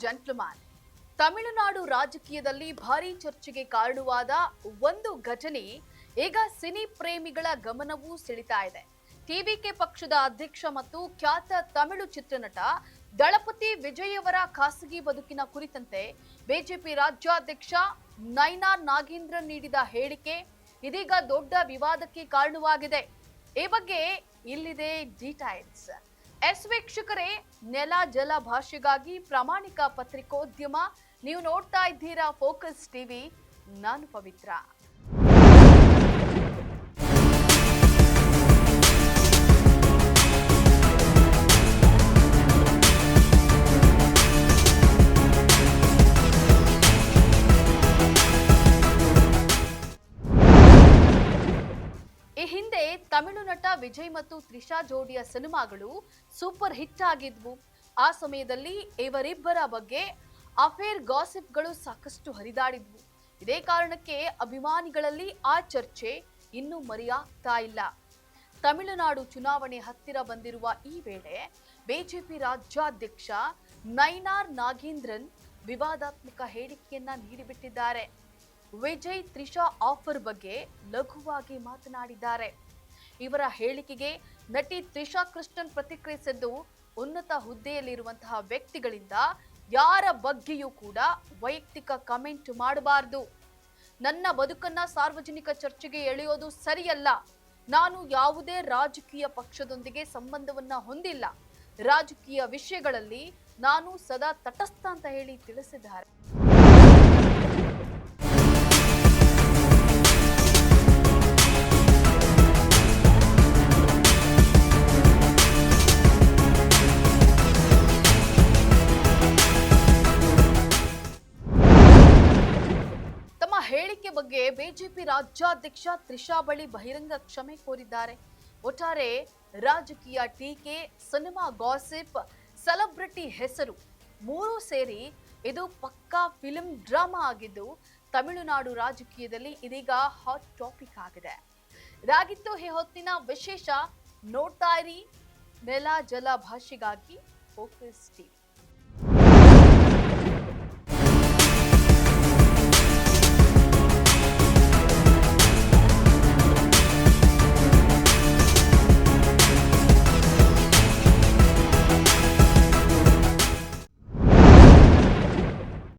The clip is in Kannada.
ಜೆಂಟ್ಲ್ಮ್ಯಾನ್. ತಮಿಳುನಾಡು ರಾಜಕೀಯದಲ್ಲಿ ಭಾರೀ ಚರ್ಚೆಗೆ ಕಾರಣವಾದ ಒಂದು ಘಟನೆ ಈಗ ಸಿನಿ ಪ್ರೇಮಿಗಳ ಗಮನವೂ ಸೆಳೀತಾ ಇದೆ. ಟಿವಿಕೆ ಪಕ್ಷದ ಅಧ್ಯಕ್ಷ ಮತ್ತು ಖ್ಯಾತ ತಮಿಳು ಚಿತ್ರನಟ ದಳಪತಿ ವಿಜಯ್ ಅವರ ಖಾಸಗಿ ಬದುಕಿನ ಕುರಿತಂತೆ ಬಿಜೆಪಿ ರಾಜ್ಯಾಧ್ಯಕ್ಷ ನೈನಾರ್ ನಾಗೇಂದ್ರನ್ ನೀಡಿದ ಹೇಳಿಕೆ ಇದೀಗ ದೊಡ್ಡ ವಿವಾದಕ್ಕೆ ಕಾರಣವಾಗಿದೆ. ಈ ಬಗ್ಗೆ ಇಲ್ಲಿದೆ ಡೀಟೈಲ್ಸ್. ವೀಕ್ಷಕರೇ, ನೆಲ ಜಲ ಭಾಷೆಗಾಗಿ ಪ್ರಾಮಾಣಿಕ ಪತ್ರಿಕೋದ್ಯಮ. ನೀವು ನೋಡ್ತಾ ಇದ್ದೀರಾ ಫೋಕಸ್ ಟಿವಿ. ನಾನು ಪವಿತ್ರ. ಈ ಹಿಂದೆ ತಮಿಳು ನಟ ವಿಜಯ್ ಮತ್ತು ತ್ರಿಷಾ ಜೋಡಿಯ ಸಿನಿಮಾಗಳು ಸೂಪರ್ ಹಿಟ್ ಆಗಿದ್ವು. ಆ ಸಮಯದಲ್ಲಿ ಇವರಿಬ್ಬರ ಬಗ್ಗೆ ಅಫೇರ್ ಗಾಸಿಪ್ಗಳು ಸಾಕಷ್ಟು ಹರಿದಾಡಿದ್ವು. ಇದೇ ಕಾರಣಕ್ಕೆ ಅಭಿಮಾನಿಗಳಲ್ಲಿ ಆ ಚರ್ಚೆ ಇನ್ನೂ ಮರೆಯಾಗ್ತಾ ಇಲ್ಲ. ತಮಿಳುನಾಡು ಚುನಾವಣೆ ಹತ್ತಿರ ಬಂದಿರುವ ಈ ವೇಳೆ ಬಿಜೆಪಿ ರಾಜ್ಯಾಧ್ಯಕ್ಷ ನೈನಾರ್ ನಾಗೇಂದ್ರನ್ ವಿವಾದಾತ್ಮಕ ಹೇಳಿಕೆಯನ್ನ ನೀಡಿಬಿಟ್ಟಿದ್ದಾರೆ. ವಿಜಯ್ ತ್ರಿಷಾ ಆಫರ್ ಬಗ್ಗೆ ಲಘುವಾಗಿ ಮಾತನಾಡಿದ್ದಾರೆ. ಇವರ ಹೇಳಿಕೆಗೆ ನಟಿ ತ್ರಿಷಾ ಕೃಷ್ಣನ್ ಪ್ರತಿಕ್ರಿಯಿಸಿದ್ದು, ಉನ್ನತ ಹುದ್ದೆಯಲ್ಲಿರುವಂತಹ ವ್ಯಕ್ತಿಗಳಿಂದ ಯಾರ ಬಗ್ಗೆಯೂ ಕೂಡ ವೈಯಕ್ತಿಕ ಕಮೆಂಟ್ ಮಾಡಬಾರದು. ನನ್ನ ಬದುಕನ್ನ ಸಾರ್ವಜನಿಕ ಚರ್ಚೆಗೆ ಎಳೆಯೋದು ಸರಿಯಲ್ಲ. ನಾನು ಯಾವುದೇ ರಾಜಕೀಯ ಪಕ್ಷದೊಂದಿಗೆ ಸಂಬಂಧವನ್ನ ಹೊಂದಿಲ್ಲ. ರಾಜಕೀಯ ವಿಷಯಗಳಲ್ಲಿ ನಾನು ಸದಾ ತಟಸ್ಥ ಅಂತ ಹೇಳಿ ತಿಳಿಸಿದ್ದಾರೆ. ಹೇಳಿಕೆ ಬಗ್ಗೆ ಬಿಜೆಪಿ ರಾಜ್ಯಾಧ್ಯಕ್ಷ ತ್ರಿಷಾ ಬಳಿ ಬಹಿರಂಗ ಕ್ಷಮೆ ಕೋರಿದ್ದಾರೆ. ಒಟ್ಟಾರೆ ರಾಜಕೀಯ ಟೀಕೆ, ಸಿನಿಮಾ ಗಾಸಿಪ್, ಸೆಲೆಬ್ರಿಟಿ ಹೆಸರು ಮೂರೂ ಸೇರಿ ಇದು ಪಕ್ಕಾ ಫಿಲ್ಮ್ ಡ್ರಾಮಾ ಆಗಿದ್ದು ತಮಿಳುನಾಡು ರಾಜಕೀಯದಲ್ಲಿ ಇದೀಗ ಹಾಟ್ ಟಾಪಿಕ್ ಆಗಿದೆ. ಇದಾಗಿತ್ತು ಈ ಹೊತ್ತಿನ ವಿಶೇಷ. ನೋಡ್ತಾ ಇರಿ ನೆಲ ಜಲ ಭಾಷೆಗಾಗಿ ಫೋಕಸ್ ಟಿವಿ.